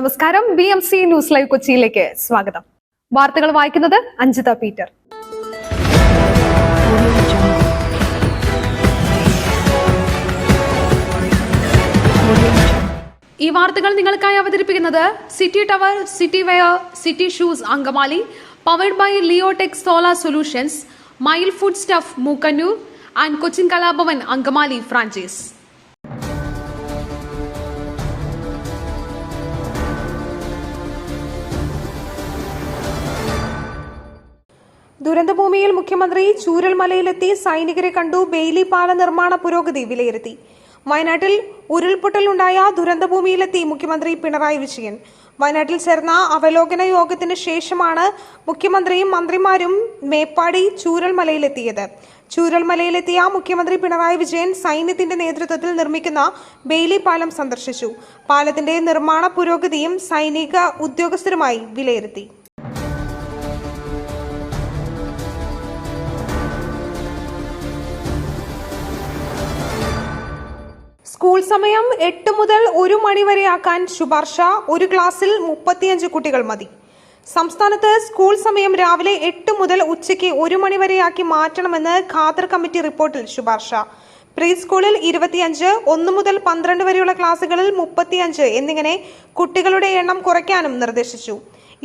നമസ്കാരം. BMC news live കൊച്ചിയിലേക്ക് സ്വാഗതം. വാർത്തകൾ വായിക്കുന്നത് അഞ്ജിത പീറ്റർ. ഈ വാർത്തകൾ നിങ്ങൾക്കായി അവതരിപ്പിക്കുന്നത് City Tower, City Wear, City Shoes Angamaly, powered by Leotech Solar Solutions, Mile Food Stuff Mookkannoor and Cochin Kalabhavan Angamaly franchise. ദുരന്തഭൂമിയിൽ മുഖ്യമന്ത്രി ചൂരൽമലയിലെത്തി സൈനികരെ കണ്ടു. ബെയിലി പാല നിർമ്മാണ പുരോഗതി വിലയിരുത്തി. വയനാട്ടിൽ ഉരുൾപൊട്ടലുണ്ടായ ദുരന്തഭൂമിയിലെത്തി മുഖ്യമന്ത്രി പിണറായി വിജയൻ. വയനാട്ടിൽ ചേർന്ന അവലോകന യോഗത്തിന് ശേഷമാണ് മുഖ്യമന്ത്രിയും മന്ത്രിമാരും മേപ്പാടി ചൂരൽമലയിലെത്തിയത്. ചൂരൽമലയിലെത്തിയ മുഖ്യമന്ത്രി പിണറായി വിജയൻ സൈന്യത്തിന്റെ നേതൃത്വത്തിൽ നിർമ്മിക്കുന്ന ബെയിലി പാലം സന്ദർശിച്ചു. പാലത്തിന്റെ നിർമ്മാണ പുരോഗതിയും സൈനിക ഉദ്യോഗസ്ഥരുമായി വിലയിരുത്തി. സ്കൂൾ സമയം 8 മുതൽ 1 മണി വരെയാക്കാൻ ശുപാർശ. ഒരു ക്ലാസ്സിൽ 35 കുട്ടികൾ മതി. സംസ്ഥാനത്ത് സ്കൂൾ സമയം രാവിലെ 8 മുതൽ ഉച്ചയ്ക്ക് 1 മണി വരെയാക്കി മാറ്റണമെന്ന് ഖാദർ കമ്മിറ്റി റിപ്പോർട്ടിൽ ശുപാർശ. പ്രീ സ്കൂളിൽ 25, 1 മുതൽ 12 വരെയുള്ള ക്ലാസുകളിൽ 35 എന്നിങ്ങനെ കുട്ടികളുടെ എണ്ണം കുറയ്ക്കാനും നിർദ്ദേശിച്ചു.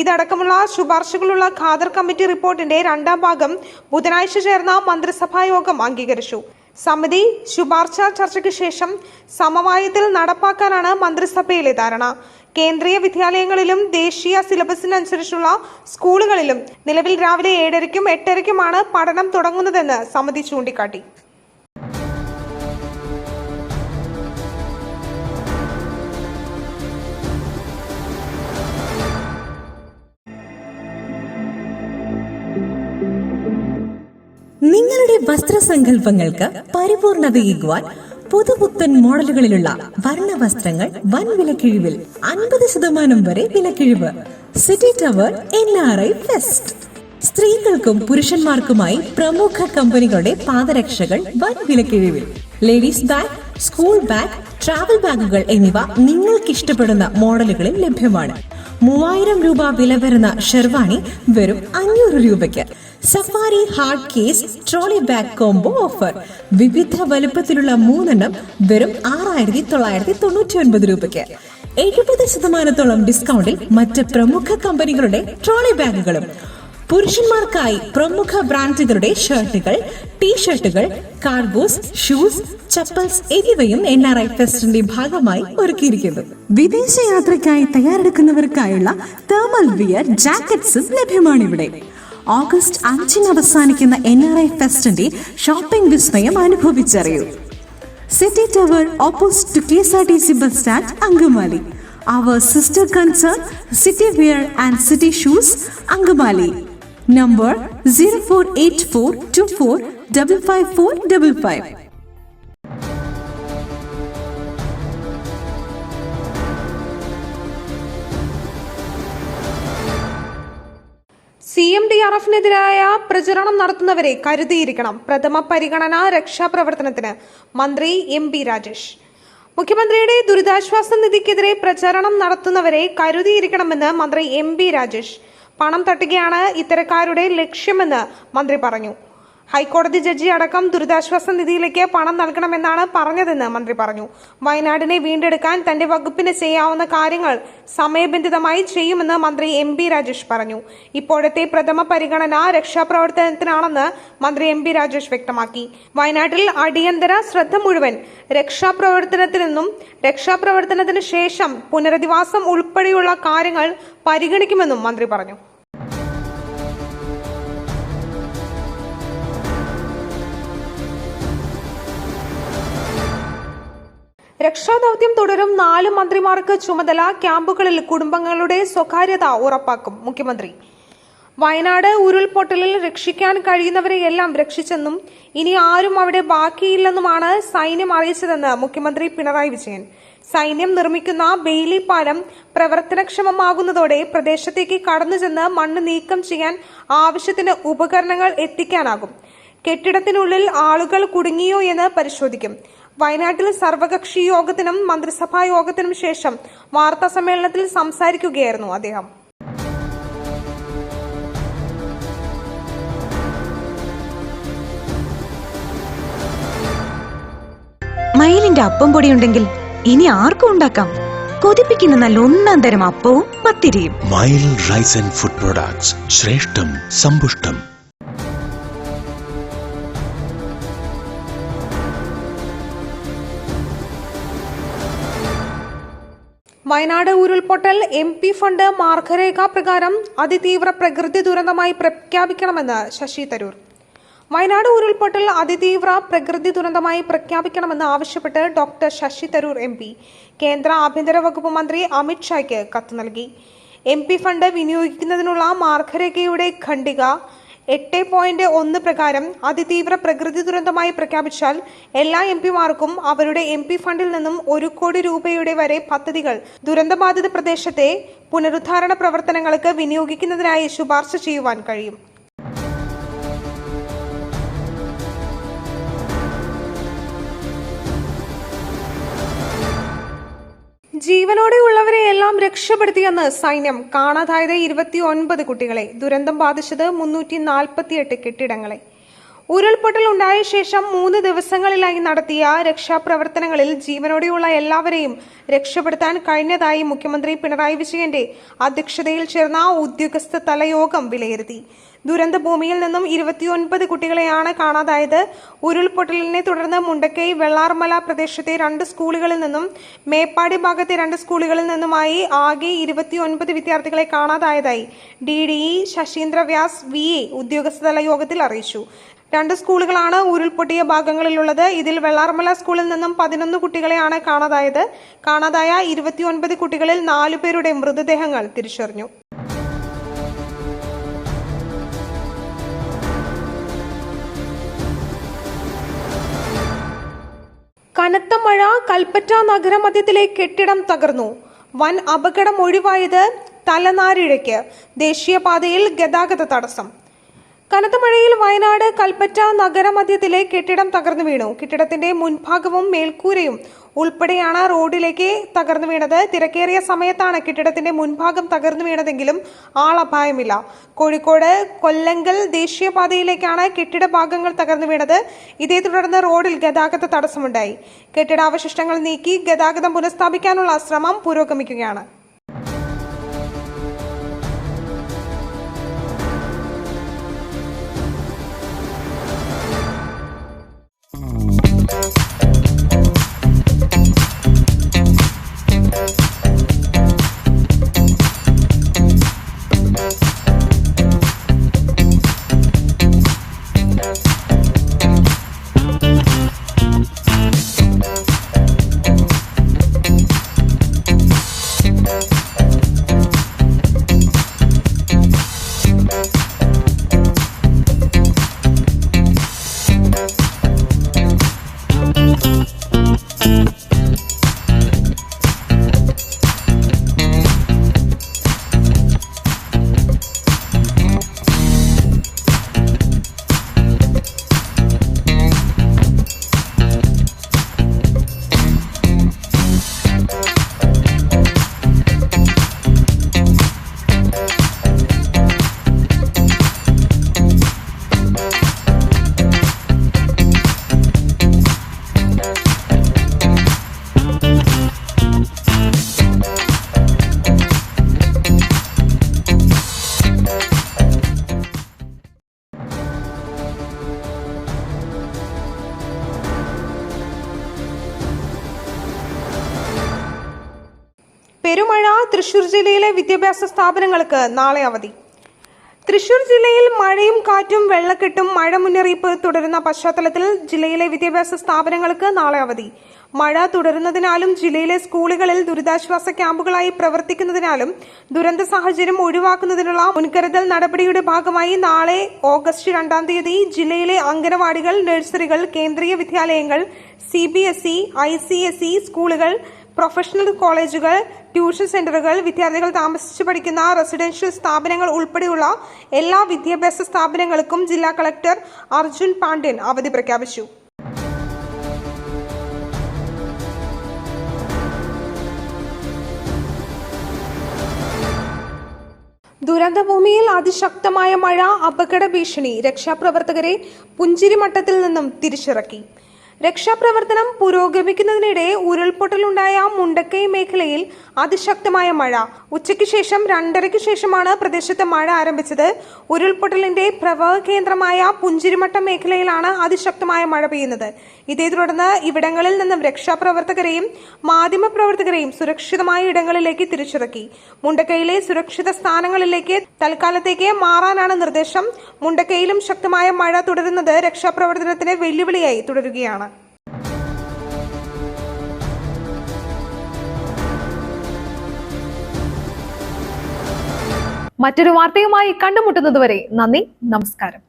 ഇതടക്കമുള്ള ശുപാർശകളുള്ള ഖാദർ കമ്മിറ്റി റിപ്പോർട്ടിന്റെ 2ാം ഭാഗം ബുധനാഴ്ച ചേർന്ന മന്ത്രിസഭാ യോഗം അംഗീകരിച്ചു. സമിതി ശുപാർശ ചർച്ചയ്ക്ക് ശേഷം സമവായത്തിൽ നടപ്പാക്കാനാണ് മന്ത്രിസഭയിലെ ധാരണ. കേന്ദ്രീയ വിദ്യാലയങ്ങളിലും ദേശീയ സിലബസിനനുസരിച്ചുള്ള സ്കൂളുകളിലും നിലവിൽ രാവിലെ 7:30-ക്കും 8:30-ക്കുമാണ് പഠനം തുടങ്ങുന്നതെന്ന് സമിതി ചൂണ്ടിക്കാട്ടി. നിങ്ങളുടെ വസ്ത്രസങ്കല്പങ്ങൾക്ക് പരിപൂർണതയേകുവാൻ പുതുപുത്തൻ മോഡലുകളിലുള്ള വർണ്ണ വസ്ത്രങ്ങൾ വൻ വിലക്കിഴിവിൽ 50% വരെ വിലക്കിഴിവ്. City Tower NRI fest. സ്ത്രീകൾക്കും പുരുഷന്മാർക്കുമായി പ്രമുഖ കമ്പനികളുടെ പാദരക്ഷകൾ വൻ വിലക്കിഴിവിൽ. Ladies bag, school bag, travel ബാഗുകൾ എന്നിവ നിങ്ങൾക്ക് ഇഷ്ടപ്പെടുന്ന മോഡലുകളിൽ ലഭ്യമാണ്. 3000 രൂപ വില വരുന്ന ഷെർവാണി വെറും 500 രൂപയ്ക്ക്. Safari hard case trolley bag combo offer. വിവിധ വലുപ്പത്തിലുള്ള 3 എണ്ണം വെറും 6999 രൂപയ്ക്ക്. 70% ഡിസ്കൗണ്ടിൽ മറ്റ് പ്രമുഖ കമ്പനികളുടെ ട്രോളി ബാഗുകളും. പുരുഷന്മാർക്കായി പ്രമുഖ ബ്രാൻഡുകളുടെ ഷർട്ടുകൾ, ടീഷർട്ടുകൾ, കാർഗോസ്, ഷൂസ്, ചപ്പൽസ് എന്നിവയും NRI ഫെസ്റ്റിന്റെ ഭാഗമായി ഒരുക്കിയിരിക്കുന്നു. വിദേശയാത്രയ്ക്കായി തയ്യാറെടുക്കുന്നവർക്കായുള്ള തേർമൽ വിയർ ജാക്കറ്റ്സും ലഭ്യമാണിവിടെ. ഓഗസ്റ്റ് 5-ന് അവസാനിക്കുന്ന NRI ഫെസ്റ്റിന്റെ ഷോപ്പിംഗ് വിസ്മയം അനുഭവിച്ചറിയൂ. City Tower opposite to KSRTC bus stand Angamaly. Our sister concern City Wear and City Shoes Angamali. Number 048424555555. CMDRFനെതിരായ പ്രചരണം നടത്തുന്നവരെ കരുതിയിരിക്കണം. പ്രഥമ പരിഗണന രക്ഷാപ്രവർത്തനത്തിന് മന്ത്രി MP രാജേഷ്. മുഖ്യമന്ത്രിയുടെ ദുരിതാശ്വാസ നിധിക്കെതിരെ പ്രചരണം നടത്തുന്നവരെ കരുതിയിരിക്കണമെന്ന് മന്ത്രി MP രാജേഷ്. പണം തട്ടുകയാണ് ഇത്തരക്കാരുടെ ലക്ഷ്യമെന്ന് മന്ത്രി പറഞ്ഞു. ഹൈക്കോടതി ജഡ്ജി അടക്കം ദുരിതാശ്വാസ നിധിയിലേക്ക് പണം നൽകണമെന്നാണ് പറഞ്ഞതെന്ന് മന്ത്രി പറഞ്ഞു. വയനാടിനെ വീണ്ടെടുക്കാൻ തന്റെ വകുപ്പിന് ചെയ്യാവുന്ന കാര്യങ്ങൾ സമയബന്ധിതമായി ചെയ്യുമെന്ന് മന്ത്രി MP രാജേഷ് പറഞ്ഞു. ഇപ്പോഴത്തെ പ്രഥമ പരിഗണന രക്ഷാപ്രവർത്തനത്തിനാണെന്ന് മന്ത്രി MP രാജേഷ് വ്യക്തമാക്കി. വയനാട്ടിൽ അടിയന്തര ശ്രദ്ധ മുഴുവൻ രക്ഷാപ്രവർത്തനത്തിനെന്നും രക്ഷാപ്രവർത്തനത്തിന് ശേഷം പുനരധിവാസം ഉൾപ്പെടെയുള്ള കാര്യങ്ങൾ പരിഗണിക്കുമെന്നും മന്ത്രി പറഞ്ഞു. രക്ഷാദൌത്യം തുടരും. 4 മന്ത്രിമാർക്ക് ചുമതല. ക്യാമ്പുകളിൽ കുടുംബങ്ങളുടെ സ്വകാര്യത ഉറപ്പാക്കും മുഖ്യമന്ത്രി. വയനാട് ഉരുൾപൊട്ടലിൽ രക്ഷിക്കാൻ കഴിയുന്നവരെയെല്ലാം രക്ഷിച്ചെന്നും ഇനി ആരും അവിടെ ബാക്കിയില്ലെന്നുമാണ് സൈന്യം അറിയിച്ചതെന്ന് മുഖ്യമന്ത്രി പിണറായി വിജയൻ. സൈന്യം നിർമ്മിക്കുന്ന ബെയിലി പാലം പ്രവർത്തനക്ഷമമാകുന്നതോടെ പ്രദേശത്തേക്ക് കടന്നുചെന്ന് മണ്ണ് നീക്കം ചെയ്യാൻ ആവശ്യത്തിന് ഉപകരണങ്ങൾ എത്തിക്കാനാകും. കെട്ടിടത്തിനുള്ളിൽ ആളുകൾ കുടുങ്ങിയോ എന്ന് പരിശോധിക്കും. വയനാട്ടിൽ സർവകക്ഷി യോഗത്തിനും മന്ത്രിസഭാ യോഗത്തിനും ശേഷം വാർത്താ സമ്മേളനത്തിൽ സംസാരിക്കുകയായിരുന്നു അദ്ദേഹം. മയിലിന്റെ അപ്പം പൊടിയുണ്ടെങ്കിൽ ഇനി ആർക്കും ഉണ്ടാക്കാം. കൊതിപ്പിക്കുന്ന നല്ല ഒന്നാം തരം അപ്പവും പത്തിരിയും. മയിൽ റൈസ് ആൻഡ് ഫുഡ് പ്രൊഡക്ട്സ്, ശ്രേഷ്ഠം സമ്പുഷ്ടം. വയനാട് ഉരുൾപൊട്ടൽ MP ഫണ്ട് മാർഗരേഖ പ്രകാരം അതിതീവ്ര പ്രകൃതി ദുരന്തമായി പ്രഖ്യാപിക്കണമെന്ന് ശശി തരൂർ. വയനാട് ഉരുൾപൊട്ടൽ അതിതീവ്ര പ്രകൃതി ദുരന്തമായി പ്രഖ്യാപിക്കണമെന്ന് ആവശ്യപ്പെട്ട് ഡോക്ടർ ശശി തരൂർ MP കേന്ദ്ര ആഭ്യന്തര വകുപ്പ് മന്ത്രി അമിത് ഷായ്ക്ക് കത്ത് നൽകി. MP ഫണ്ട് വിനിയോഗിക്കുന്നതിനുള്ള മാർഗരേഖയുടെ ഖണ്ഡിക 8.1 പ്രകാരം അതിതീവ്ര പ്രകൃതി ദുരന്തമായി പ്രഖ്യാപിച്ചാൽ എല്ലാ MP-മാർക്കും അവരുടെ MP ഫണ്ടിൽ നിന്നും 1 കോടി രൂപയുടെ വരെ പദ്ധതികൾ ദുരന്തബാധിത പ്രദേശത്തെ പുനരുദ്ധാരണ പ്രവർത്തനങ്ങൾക്ക് വിനിയോഗിക്കുന്നതിനായി ശുപാർശ ചെയ്യുവാൻ കഴിയും. ജീവനോടെയുള്ളവരെ എല്ലാം രക്ഷപ്പെടുത്തിയെന്ന് സൈന്യം. കാണാതായത് 29 കുട്ടികളെ. ദുരന്തം ബാധിച്ചത് 348 കെട്ടിടങ്ങളെ. ഉരുൾപൊട്ടൽ ഉണ്ടായ ശേഷം 3 ദിവസങ്ങളിലായി നടത്തിയ രക്ഷാപ്രവർത്തനങ്ങളിൽ ജീവനോടെയുള്ള എല്ലാവരെയും രക്ഷപ്പെടുത്താൻ കഴിഞ്ഞതായി മുഖ്യമന്ത്രി പിണറായി വിജയന്റെ അധ്യക്ഷതയിൽ ചേർന്ന ഉദ്യോഗസ്ഥ തല യോഗം വിലയിരുത്തി. ദുരന്ത ഭൂമിയിൽ നിന്നും 29 കുട്ടികളെയാണ് കാണാതായത്. ഉരുൾപൊട്ടലിനെ തുടർന്ന് മുണ്ടക്കൈ വെള്ളാർമല പ്രദേശത്തെ 2 സ്കൂളുകളിൽ നിന്നും മേപ്പാടി ഭാഗത്തെ 2 സ്കൂളുകളിൽ നിന്നുമായി ആകെ 29 വിദ്യാർത്ഥികളെ കാണാതായതായി DDE ശശീന്ദ്ര വ്യാസ് VA ഉദ്യോഗസ്ഥതല യോഗത്തിൽ അറിയിച്ചു. 2 സ്കൂളുകളാണ് ഉരുൾപൊട്ടിയ ഭാഗങ്ങളിലുള്ളത്. ഇതിൽ വെള്ളാർമല സ്കൂളിൽ നിന്നും 11 കുട്ടികളെയാണ് കാണാതായത്. കാണാതായ 29 കുട്ടികളിൽ 4 പേരുടെ മൃതദേഹങ്ങൾ തിരിച്ചറിഞ്ഞു. കനത്ത മഴ, കൽപ്പറ്റ നഗരമധ്യത്തിലെ കെട്ടിടം തകർന്നു. വൻ അപകടം ഒഴിവായത് തലനാരിഴയ്ക്ക്. ദേശീയപാതയിൽ ഗതാഗത തടസ്സം. കനത്ത മഴയിൽ വയനാട് കൽപ്പറ്റ നഗരമധ്യത്തിലെ കെട്ടിടം തകർന്നു വീണു. കെട്ടിടത്തിന്റെ മുൻഭാഗവും മേൽക്കൂരയും ഉൾപ്പെടെയാണ് റോഡിലേക്ക് തകർന്നു വീണത്. തിരക്കേറിയ സമയത്താണ് കെട്ടിടത്തിന്റെ മുൻഭാഗം തകർന്നു വീണതെങ്കിലും ആളപായമില്ല. കോഴിക്കോട് കൊല്ലങ്കൽ ദേശീയപാതയിലേക്കാണ് കെട്ടിട ഭാഗങ്ങൾ തകർന്നു വീണത്. ഇതേ തുടർന്ന് റോഡിൽ ഗതാഗത തടസ്സമുണ്ടായി. കെട്ടിടാവശിഷ്ടങ്ങൾ നീക്കി ഗതാഗതം പുനഃസ്ഥാപിക്കാനുള്ള ശ്രമം പുരോഗമിക്കുകയാണ്. പെരുമഴ. തൃശൂർ ജില്ലയിലെ വിദ്യാഭ്യാസ സ്ഥാപനങ്ങൾക്ക് നാളെ അവധി. തൃശൂർ ജില്ലയിൽ മഴയും കാറ്റും വെള്ളക്കെട്ടും മഴ മുന്നറിയിപ്പ് തുടരുന്ന പശ്ചാത്തലത്തിൽ ജില്ലയിലെ വിദ്യാഭ്യാസ സ്ഥാപനങ്ങൾക്ക് നാളെ അവധി. മഴ തുടരുന്നതിനാലും ജില്ലയിലെ സ്കൂളുകളിൽ ദുരിതാശ്വാസ ക്യാമ്പുകളായി പ്രവർത്തിക്കുന്നതിനാലും ദുരന്ത സാഹചര്യം ഒഴിവാക്കുന്നതിനുള്ള മുൻകരുതൽ നടപടിയുടെ ഭാഗമായി നാളെ ഓഗസ്റ്റ് 2-ാം തീയതി ജില്ലയിലെ അംഗനവാടികൾ, നഴ്സറികൾ, കേന്ദ്രീയ വിദ്യാലയങ്ങൾ, CBSE, ICSE സ്കൂളുകൾ, പ്രൊഫഷണൽ കോളേജുകൾ, ട്യൂഷൻ സെന്ററുകൾ, വിദ്യാർത്ഥികൾ താമസിച്ചു പഠിക്കുന്ന റെസിഡൻഷ്യൽ സ്ഥാപനങ്ങൾ ഉൾപ്പെടെയുള്ള എല്ലാ വിദ്യാഭ്യാസ സ്ഥാപനങ്ങൾക്കും ജില്ലാ കളക്ടർ അർജുൻ പാണ്ഡ്യൻ അവധി പ്രഖ്യാപിച്ചു. ദുരന്തഭൂമിയിൽ അതിശക്തമായ മഴ, അപകട ഭീഷണി. രക്ഷാപ്രവർത്തകരെ പുഞ്ചിരിമട്ടത്തിൽ നിന്നും തിരിച്ചിറക്കി. രക്ഷാപ്രവർത്തനം പുരോഗമിക്കുന്നതിനിടെ ഉരുൾപൊട്ടലുണ്ടായ മുണ്ടക്കൈ മേഖലയിൽ അതിശക്തമായ മഴ. ഉച്ചയ്ക്ക് ശേഷം 2:30 ശേഷമാണ് പ്രദേശത്ത് മഴ ആരംഭിച്ചത്. ഉരുൾപൊട്ടലിന്റെ പ്രവാഹ കേന്ദ്രമായ പുഞ്ചിരിമട്ടം മേഖലയിലാണ് അതിശക്തമായ മഴ പെയ്യുന്നത്. ഇതേ തുടർന്ന് ഇവിടങ്ങളിൽ നിന്നും രക്ഷാപ്രവർത്തകരെയും മാധ്യമപ്രവർത്തകരെയും സുരക്ഷിതമായ ഇടങ്ങളിലേക്ക് തിരിച്ചിറക്കി. മുണ്ടക്കൈയിലെ സുരക്ഷിത സ്ഥാനങ്ങളിലേക്ക് തൽക്കാലത്തേക്ക് മാറാനാണ് നിർദ്ദേശം. മുണ്ടക്കൈയിലും ശക്തമായ മഴ തുടരുന്നത് രക്ഷാപ്രവർത്തനത്തിന് വെല്ലുവിളിയായി തുടരുകയാണ്. മറ്റൊരു വാർത്തയുമായി കണ്ടുമുട്ടുന്നതുവരെ നന്ദി, നമസ്കാരം.